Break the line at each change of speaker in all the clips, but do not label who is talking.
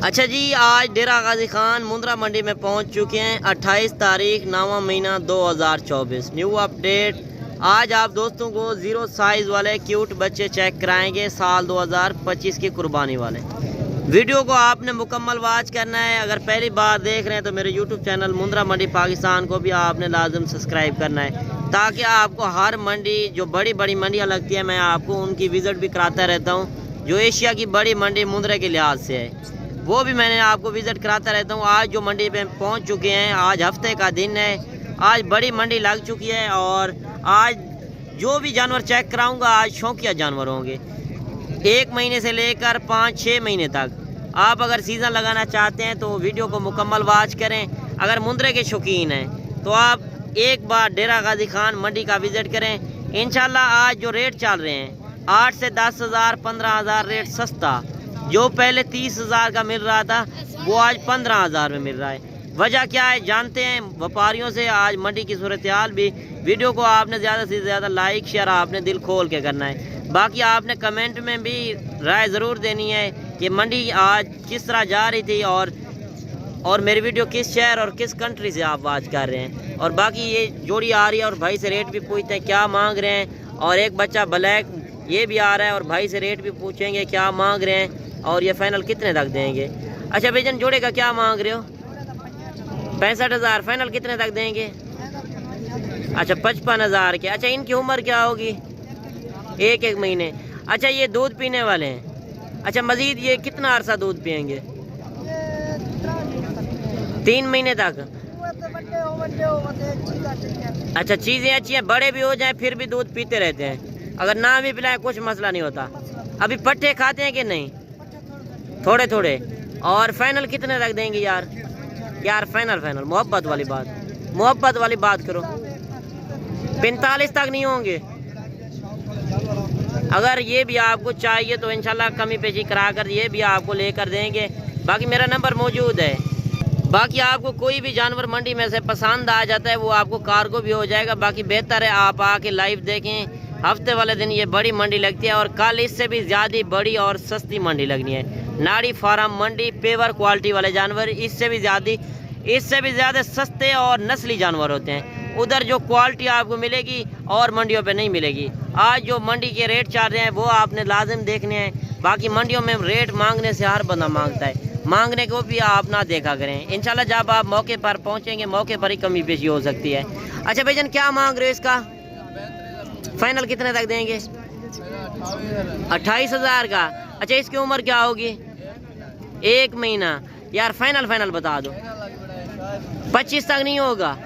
अच्छा जी, आज डेरा गाजी खान मुंद्रा मंडी में पहुंच चुके हैं। 28 तारीख 9वां महीना 2024। New update. आज आप दोस्तों को ज़ीरो साइज़ वाले क्यूट बच्चे चेक कराएंगे, साल 2025 की कुर्बानी वाले। वीडियो को आपने मुकम्मल वॉच करना है। अगर पहली बार देख रहे हैं तो मेरे यूट्यूब चैनल मुंद्रा मंडी पाकिस्तान को भी आपने लाजम सब्सक्राइब करना है, ताकि आपको हर मंडी, जो बड़ी बड़ी मंडियाँ लगती है, मैं आपको उनकी विज़िट भी कराता रहता हूँ। जो एशिया की बड़ी मंडी मुंद्रा के लिहाज से है, वो भी मैंने आपको विज़िट कराता रहता हूँ। आज जो मंडी पे पहुँच चुके हैं, आज हफ्ते का दिन है, आज बड़ी मंडी लग चुकी है। और आज जो भी जानवर चेक कराऊंगा, आज शौकिया जानवर होंगे। 1 महीने से लेकर 5-6 महीने तक। आप अगर सीज़न लगाना चाहते हैं तो वीडियो को मुकम्मल वॉच करें। अगर मुंद्रे के शौकीन हैं तो आप एक बार डेरा गाजी खान मंडी का विज़िट करें। इंशाल्लाह आज जो रेट चल रहे हैं, 8 से 10,000 15,000 रेट सस्ता। जो पहले 30,000 का मिल रहा था, वो आज 15,000 में मिल रहा है। वजह क्या है जानते हैं व्यापारियों से। आज मंडी की सूरत हाल भी। वीडियो को आपने ज़्यादा से ज़्यादा लाइक शेयर आपने दिल खोल के करना है। बाकी आपने कमेंट में भी राय ज़रूर देनी है कि मंडी आज किस तरह जा रही थी, और मेरी वीडियो किस शहर और किस कंट्री से आप वॉच कर रहे हैं। और बाकी ये जोड़ी आ रही है और भाई से रेट भी पूछते हैं क्या मांग रहे हैं। और एक बच्चा ब्लैक ये भी आ रहा है और भाई से रेट भी पूछेंगे क्या मांग रहे हैं और ये फाइनल कितने तक देंगे। अच्छा भाईजान, जोड़े का क्या मांग रहे हो? 65,000। फाइनल कितने तक देंगे? अच्छा 55,000 के। अच्छा इनकी उम्र क्या होगी? 1 महीने। अच्छा ये दूध पीने वाले हैं। अच्छा मजीद ये कितना अरसा दूध पियेंगे? 3 महीने तक। अच्छा चीज़ें अच्छी हैं, बड़े भी हो जाएं फिर भी दूध पीते रहते हैं। अगर ना भी पिलाए कुछ मसला नहीं होता। अभी पट्टे खाते हैं कि नहीं? थोड़े थोड़े। और फाइनल कितने तक देंगे यार? फाइनल मोहब्बत वाली बात करो। 45 तक नहीं होंगे? अगर ये भी आपको चाहिए तो इंशाल्लाह कमी पेशी करा कर ये भी आपको लेकर देंगे। बाकी मेरा नंबर मौजूद है। बाकी आपको कोई भी जानवर मंडी में से पसंद आ जाता है, वो आपको कार्गो भी हो जाएगा। बाकी बेहतर है आप आके लाइव देखें। हफ्ते वाले दिन ये बड़ी मंडी लगती है और कल इससे भी ज़्यादा बड़ी और सस्ती मंडी लगनी है। नाड़ी फार्म मंडी, पेवर क्वालिटी वाले जानवर इससे भी ज़्यादा सस्ते और नस्ली जानवर होते हैं। उधर जो क्वालिटी आपको मिलेगी और मंडियों पे नहीं मिलेगी। आज जो मंडी के रेट चल रहे हैं वो आपने लाजिम देखने हैं। बाकी मंडियों में रेट मांगने से हर बंदा मांगता है, मांगने को भी आप ना देखा करें। इंशाल्लाह जब आप मौके पर पहुँचेंगे, मौके पर ही कमी पेशी हो सकती है। अच्छा भाईजान क्या मांग रहे हो इसका? फाइनल कितने तक देंगे? 28,000 का। अच्छा इसकी उम्र क्या होगी? 1 महीना। यार फाइनल बता दो। 25 तक नहीं होगा?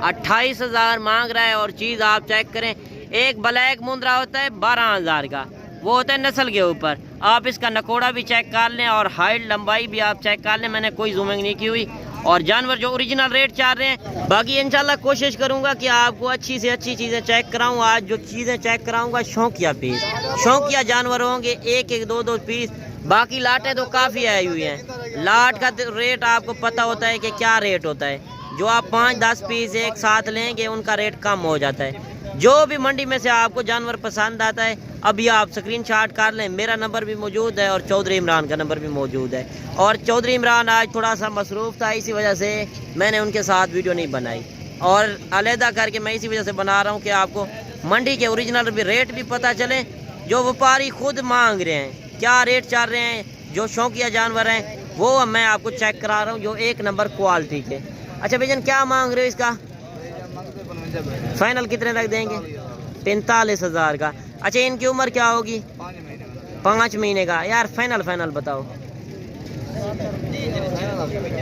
28,000 मांग रहा है। और चीज़ आप चेक करें, एक ब्लैक मुंद्रा होता है 12,000 का, वो होता है नस्ल के ऊपर। आप इसका नकोड़ा भी चेक कर लें और हाइट लंबाई भी आप चेक कर लें। मैंने कोई जूमिंग नहीं की हुई। और जानवर जो ओरिजिनल रेट चाह रहे हैं। बाकी इंशाल्लाह कोशिश करूंगा कि आपको अच्छी से अच्छी चीज़ें चेक कराऊं। आज जो चीज़ें चेक कराऊंगा शौकिया जानवर होंगे, 1-1, 2-2 पीस। बाकी लाटें तो काफ़ी आई हुई हैं। लाट का रेट आपको पता होता है कि क्या रेट होता है। जो आप 5-10 पीस एक साथ लेंगे उनका रेट कम हो जाता है। जो भी मंडी में से आपको जानवर पसंद आता है, अभी आप स्क्रीनशॉट कर लें। मेरा नंबर भी मौजूद है और चौधरी इमरान का नंबर भी मौजूद है। और चौधरी इमरान आज थोड़ा सा मसरूफ़ था, इसी वजह से मैंने उनके साथ वीडियो नहीं बनाई। और अलहदा करके मैं इसी वजह से बना रहा हूँ कि आपको मंडी के ओरिजिनल भी रेट भी पता चले। जो व्यापारी खुद मांग रहे हैं, क्या रेट चल रहे हैं, जो शौकिया जानवर हैं, वो मैं आपको चेक करा रहा हूँ, जो 1 नंबर क्वालिटी के। अच्छा भैया क्या मांग रहे हो इसका? फाइनल कितने तक देंगे? 45,000 का। अच्छा इनकी उम्र क्या होगी? 5 महीने का। यार फाइनल बताओ।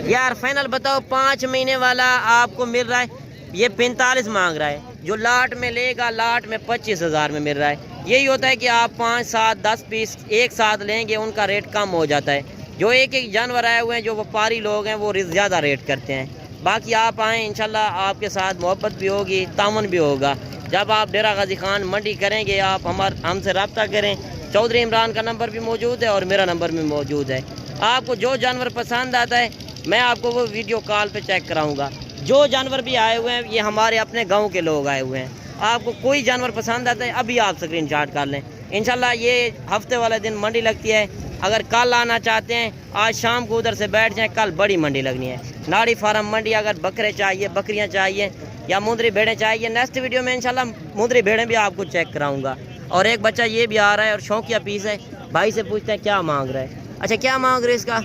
यार फाइनल बताओ। 5 महीने वाला आपको मिल रहा है, ये 45 मांग रहा है। जो लाट में लेगा, लाट में 25,000 में मिल रहा है। यही होता है कि आप 5, 7, 10 पीस एक साथ लेंगे, उनका रेट कम हो जाता है। जो एक जानवर आए हुए हैं, जो व्यापारी लोग हैं, वो ज़्यादा रेट करते हैं। बाकी आप आएँ, इंशाल्लाह आपके साथ मोहब्बत भी होगी, तामन भी होगा। जब आप डेरा गाजी खान मंडी करेंगे, आप हमसे रब्ता करें। चौधरी इमरान का नंबर भी मौजूद है और मेरा नंबर भी मौजूद है। आपको जो जानवर पसंद आता है, मैं आपको वो वीडियो कॉल पे चेक कराऊंगा। जो जानवर भी आए हुए हैं, ये हमारे अपने गांव के लोग आए हुए हैं। आपको कोई जानवर पसंद आता है, अभी आप स्क्रीनशॉट कर लें। इंशाल्लाह ये हफ्ते वाले दिन मंडी लगती है। अगर कल आना चाहते हैं आज शाम को उधर से बैठ जाएं, कल बड़ी मंडी लगनी है, नाड़ी फार्म मंडी। अगर बकरे चाहिए, बकरियां चाहिए या मुंदरी भेड़ें चाहिए, नेक्स्ट वीडियो में इंशाल्लाह मुंदरी भेड़ें भी आपको चेक कराऊंगा। और एक बच्चा ये भी आ रहा है और शौकिया पीस है, भाई से पूछते हैं क्या मांग रहा है। अच्छा क्या मांग रहे इसका?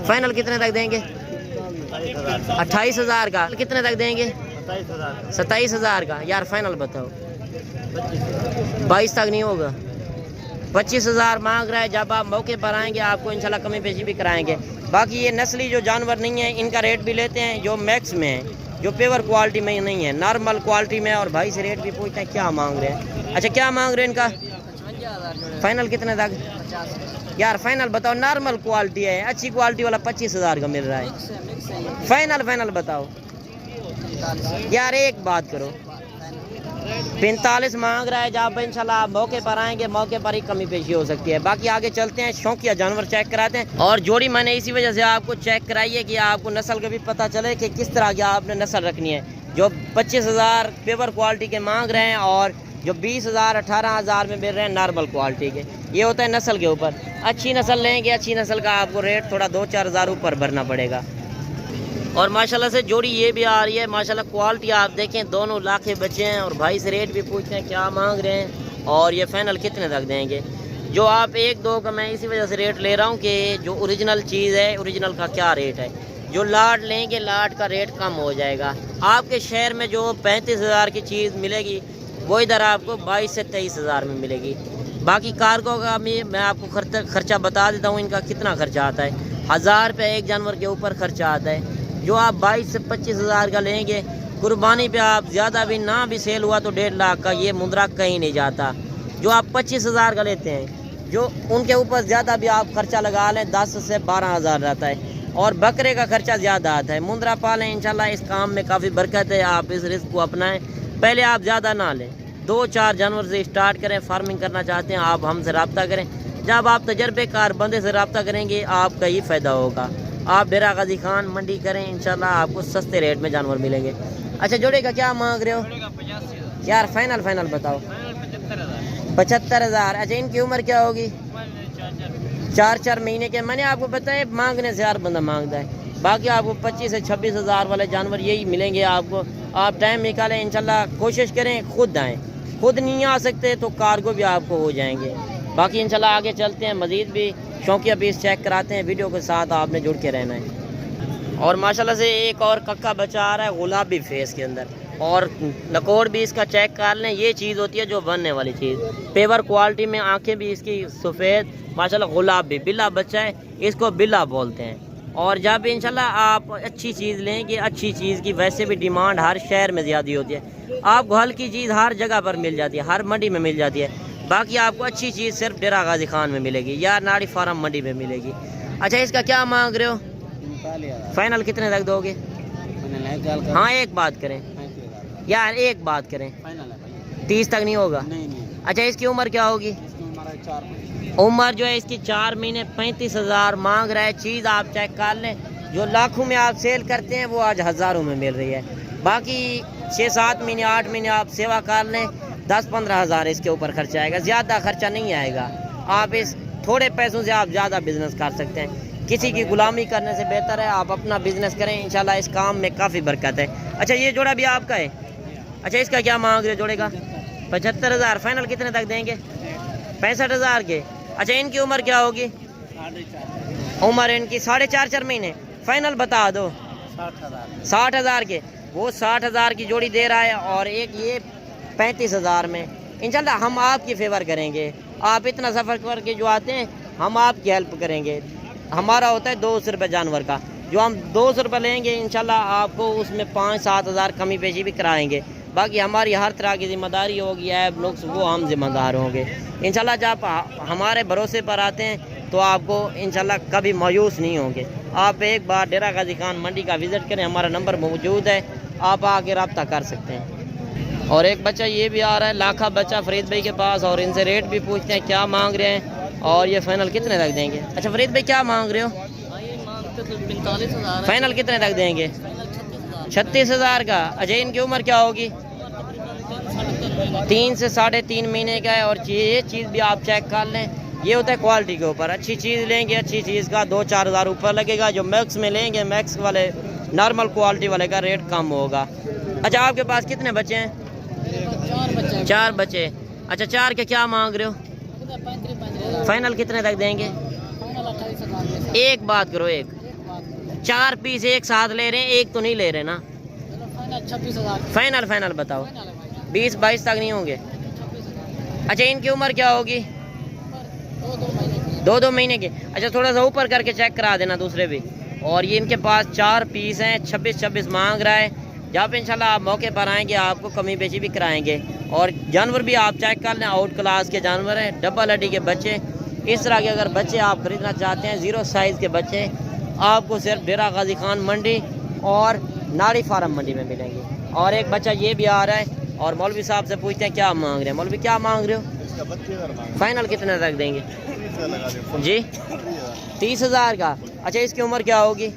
फाइनल कितने तक देंगे? 28,000 का। कितने तक देंगे? 27,000 का। यार फाइनल बताओ। 22 तक नहीं होगा? 25,000 मांग रहा है। जब आप मौके पर आएंगे आपको इंशाल्लाह कमी पेशी भी कराएंगे। बाकी ये नस्ली जो जानवर नहीं है इनका रेट भी लेते हैं जो मैक्स में है, जो पेवर क्वालिटी में नहीं है, नॉर्मल क्वालिटी में। और भाई से रेट भी पूछते हैं क्या मांग रहे हैं। अच्छा क्या मांग रहे हैं इनका? फाइनल कितने तक? यार फाइनल बताओ, नॉर्मल क्वालिटी है, अच्छी क्वालिटी वाला 25,000 का मिल रहा है। फाइनल बताओ यार, एक बात करो। 45 मांग रहा है। जब इंशाल्लाह आप मौके पर आएंगे मौके पर ही कमी पेशी हो सकती है। बाकी आगे चलते हैं, शौकिया जानवर चेक कराते हैं। और जोड़ी मैंने इसी वजह से आपको चेक कराई है कि आपको नस्ल का भी पता चले कि किस तरह की आपने नस्ल रखनी है। जो 25,000 पेवर क्वालिटी के मांग रहे हैं और जो 20,000 18,000 में मिल रहे हैं नॉर्मल क्वालिटी के, ये होता है नस्ल के ऊपर। अच्छी नस्ल लेंगे, अच्छी नस्ल का आपको रेट थोड़ा 2-4 हज़ार ऊपर भरना पड़ेगा। और माशाल्लाह से जोड़ी ये भी आ रही है, माशाल्लाह क्वालिटी आप देखें, दोनों लाखे बच्चे हैं। और भाई से रेट भी पूछते हैं क्या मांग रहे हैं और ये फाइनल कितने तक देंगे। जो आप 1-2 का मैं इसी वजह से रेट ले रहा हूँ कि जो ओरिजिनल चीज़ है, ओरिजिनल का क्या रेट है। जो लाट लेंगे लाट का रेट कम हो जाएगा। आपके शहर में जो 35,000 की चीज़ मिलेगी वो इधर आपको 22 से 23,000 में मिलेगी। बाकी कार्गो का भी मैं आपको खर्चा बता देता हूँ, इनका कितना खर्चा आता है। 1000 रुपये एक जानवर के ऊपर खर्चा आता है। जो आप 22 से 25,000 का लेंगे, कुर्बानी पे आप ज़्यादा भी ना भी सेल हुआ तो 1.5 लाख का ये मुंद्रा कहीं नहीं जाता। जो आप 25,000 का लेते हैं, जो उनके ऊपर ज़्यादा भी आप खर्चा लगा लें 10 से 12,000 रहता है। और बकरे का खर्चा ज़्यादा आता है। मुंद्रा पालें, इंशाल्लाह इस काम में काफ़ी बरकत है। आप इस रिस्क को अपनाएं। पहले आप ज़्यादा ना लें, 2-4 जानवर से स्टार्ट करें। फार्मिंग करना चाहते हैं आप हमसे रब्ता करें। जब आप तजर्बेकार बंदे से रब्ता करेंगे आपका ही फ़ायदा होगा। आप डेरा गाजी खान मंडी करें, इंशाल्लाह आपको सस्ते रेट में जानवर मिलेंगे। अच्छा जोड़े का क्या मांग रहे हो? यार फाइनल बताओ। 75,000। अच्छा इनकी उम्र क्या होगी? 4-4 महीने के। मैंने आपको बताया मांगने से हर बंदा मांगता है। बाकी आपको 25 से 26,000 वाले जानवर यही मिलेंगे आपको। आप टाइम निकालें, इंशाल्लाह कोशिश करें खुद आएँ। खुद नहीं आ सकते तो कार्गो भी आपको हो जाएंगे। बाकी इंशाल्लाह आगे चलते हैं, मज़ीद भी शौकिया पीस चेक कराते हैं। वीडियो के साथ आपने जुड़ के रहना है। और माशाल्लाह से एक और कक्का बच्चा आ रहा है गुलाबी फेस के अंदर। और लकोड़ भी इसका चेक कर लें। ये चीज़ होती है जो बनने वाली चीज़, पेवर क्वालिटी में। आंखें भी इसकी सफ़ेद, माशाल्लाह गुलाबी। बिल्ला बच्चा है, इसको बिल्ला बोलते हैं। और जब इंशाल्लाह आप अच्छी चीज़ लेंगे, अच्छी चीज़ की वैसे भी डिमांड हर शहर में ज़्यादा होती है। आपको हल्की चीज़ हर जगह पर मिल जाती है, हर मंडी में मिल जाती है। बाकी आपको अच्छी चीज़ सिर्फ डेरा गाजी खान में मिलेगी या नाड़ी फार्म मंडी में मिलेगी। अच्छा इसका क्या मांग रहे हो? फाइनल कितने तक दोगे? हाँ एक बात करें यार, एक बात करें। 30 तक नहीं होगा? अच्छा इसकी उम्र क्या होगी? उम्र जो है इसकी 4 महीने। 35,000 मांग रहा है। चीज़ आप चेक कर लें, जो लाखों में आप सेल करते हैं वो आज हज़ारों में मिल रही है। बाकी 6-7 महीने 8 महीने आप सेवा कर लें, 10-15 हज़ार इसके ऊपर खर्चा आएगा। ज़्यादा खर्चा नहीं आएगा। आप इस थोड़े पैसों से आप ज़्यादा बिजनेस कर सकते हैं। किसी की गुलामी करने से बेहतर है आप अपना बिजनेस करें, इंशाल्लाह इस काम में काफ़ी बरकत है। अच्छा ये जोड़ा भी आपका है? अच्छा इसका क्या मांग रहे जोड़े का? 75,000। फाइनल कितने तक देंगे? 65,000 के। अच्छा इनकी उम्र क्या होगी? उम्र इनकी 4.5 महीने। फाइनल बता दो। 60,000 के। वो 60,000 की जोड़ी दे रहा है और एक ये 35,000 में। इंशाल्लाह हम आपकी फेवर करेंगे। आप इतना सफ़र करके जो आते हैं हम आपकी हेल्प करेंगे। हमारा होता है 200 रुपये जानवर का। जो हम 200 रुपये लेंगे इंशाल्लाह आपको उसमें 5-7 हज़ार कमी पेशी भी कराएंगे। बाकी हमारी हर तरह की जिम्मेदारी होगी, ऐब नुक्स वो हम जिम्मेदार होंगे इंशाल्लाह। जब हमारे भरोसे पर आते हैं तो आपको इंशाल्लाह कभी मायूस नहीं होंगे। आप एक बार डेरा गाजी खान मंडी का विज़िट करें, हमारा नंबर मौजूद है, आप आके रब्ता कर सकते हैं। और एक बच्चा ये भी आ रहा है, लाखा बच्चा फरीद भाई के पास। और इनसे रेट भी पूछते हैं क्या मांग रहे हैं और ये फाइनल कितने तक देंगे। अच्छा फरीद भाई क्या मांग रहे हो? 45,000। फाइनल कितने तक देंगे? 36,000 का। अच्छा इनकी उम्र क्या होगी? 3 से 3.5 महीने का है। और ये चीज़ भी आप चेक कर लें, ये होता है क्वालिटी के ऊपर। अच्छी चीज़ लेंगे, अच्छी चीज़ का 2-4 हज़ार ऊपर लगेगा। जो मैक्स में लेंगे, मैक्स वाले नॉर्मल क्वालिटी वाले का रेट कम होगा। अच्छा, आपके पास कितने बच्चे हैं? 4 बच्चे। अच्छा, 4 के क्या मांग रहे हो? फाइनल कितने तक देंगे? एक बात करो, एक 4 पीस एक साथ ले रहे हैं, एक तो नहीं ले रहे ना। फाइनल बताओ। 20-22 तक नहीं होंगे? अच्छा, इनकी उम्र क्या होगी? 2-2 महीने के। अच्छा, थोड़ा सा ऊपर करके चेक करा देना दूसरे भी। और ये इनके पास 4 पीस हैं, 26-26 मांग रहा है। जहाँ पे इंशाल्लाह आप मौके पर आएंगे आपको कमी बेची भी कराएंगे। और जानवर भी आप चेक कर लें, आउट क्लास के जानवर हैं, डबल हड्डी के बच्चे। इस तरह के अगर बच्चे आप खरीदना चाहते हैं, 0 साइज़ के बच्चे, आपको सिर्फ डेरा गाजी खान मंडी और नाड़ी फार्म मंडी में मिलेंगे। और एक बच्चा ये भी आ रहा है। और मौलवी साहब से पूछते हैं क्या मांग रहे हैं। मौलवी क्या मांग रहे हो? फाइनल कितने तक देंगे जी? 30,000 का। अच्छा, इसकी उम्र क्या होगी?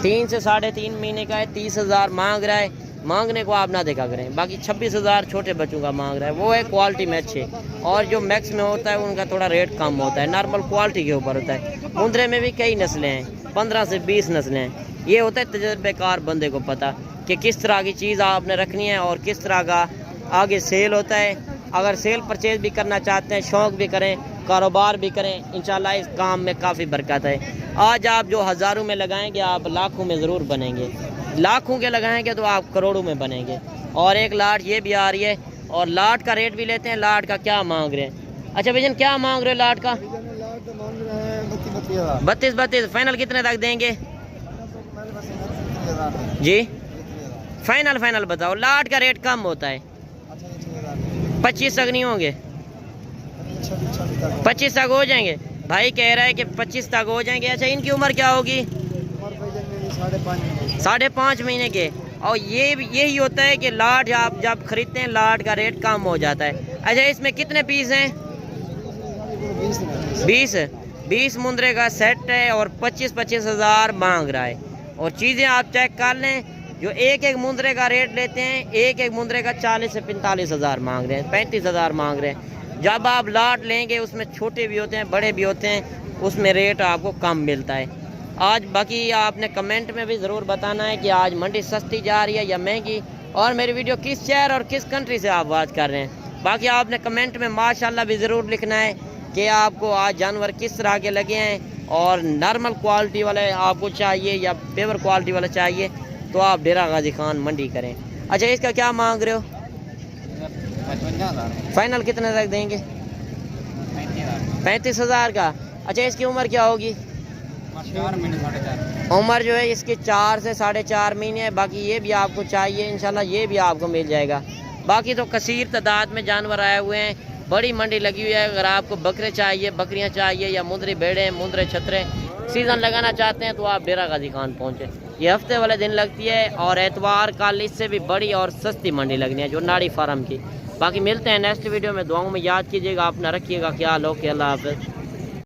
3 से 3.5 महीने का है। 30,000 मांग रहा है। मांगने को आप ना देखा करें। बाकी 26,000 छोटे बच्चों का मांग रहा है। वो है क्वालिटी में अच्छे। और जो मैक्स में होता है उनका थोड़ा रेट कम होता है, नॉर्मल क्वालिटी के ऊपर होता है। मुंद्रे में भी कई नस्लें हैं, 15 से 20 नस्लें हैं। ये होता है तजर्बेकार बंदे को पता कि किस तरह की चीज़ आपने रखनी है और किस तरह का आगे सेल होता है। अगर सेल परचेज भी करना चाहते हैं, शौक़ भी करें, कारोबार भी करें, इंशाल्लाह इस काम में काफ़ी बरकत है। आज आप जो हज़ारों में लगाएंगे, आप लाखों में ज़रूर बनेंगे। लाखों के लगाएंगे तो आप करोड़ों में बनेंगे। और एक लाट ये भी आ रही है। और लाट का रेट भी लेते हैं। लाट का क्या मांग रहे हैं? अच्छा भैया, क्या मांग रहे हो लाट का? 32। फाइनल कितने तक देंगे जी? फाइनल बताओ। लाट का रेट कम होता है। 25 तक नहीं होंगे? 25 तक हो जाएंगे। भाई कह रहा है कि 25 तक हो जाएंगे। अच्छा, इनकी उम्र क्या होगी? 5.5 महीने के। और यही होता है कि लाट आप जब खरीदते हैं, लाट का रेट कम हो जाता है। अच्छा, इसमें कितने पीस हैं? 20 मुंद्रे का सेट है। और 25-25 हज़ार मांग रहा है। और चीज़ें आप चेक कर लें, जो एक मुंद्रे का रेट लेते हैं, एक मुंद्रे का 40 से 45 हज़ार मांग रहे हैं, 35 हज़ार मांग रहे हैं। जब आप लाट लेंगे उसमें छोटे भी होते हैं, बड़े भी होते हैं, उसमें रेट आपको कम मिलता है। आज बाकी आपने कमेंट में भी ज़रूर बताना है कि आज मंडी सस्ती जा रही है या महंगी, और मेरी वीडियो किस शहर और किस कंट्री से आप वॉच कर रहे हैं। बाकी आपने कमेंट में माशाल्लाह भी ज़रूर लिखना है कि आपको आज जानवर किस तरह के लगे हैं, और नॉर्मल क्वालिटी वाले आपको चाहिए या पेवर क्वालिटी वाला चाहिए, तो आप डेरा गाजी खान मंडी करें। अच्छा, इसका क्या मांग रहे हो? 55,000। फाइनल कितने तक देंगे? 35,000 का। अच्छा, इसकी उम्र क्या होगी?
4 महीने 4.5।
उम्र जो है इसकी 4 से 4.5 महीने है। बाकी ये भी आपको चाहिए, इंशाल्लाह ये भी आपको मिल जाएगा। बाकी तो कसीर तादाद में जानवर आए हुए हैं, बड़ी मंडी लगी हुई है। अगर आपको बकरे चाहिए, बकरियां चाहिए, या मुंदरी भेड़े, मुंदरे छतरे सीज़न लगाना चाहते हैं, तो आप डेरा गाजी खान पहुँचे। ये हफ्ते वाले दिन लगती है, और एतवार कल इससे भी बड़ी और सस्ती मंडी लगनी है, जो नाड़ी फार्म की। बाकी मिलते हैं नेक्स्ट वीडियो में। दुआओं में याद कीजिएगा, अपना रखिएगा ख्याल। ओके, अल्लाह हाफ़िज़।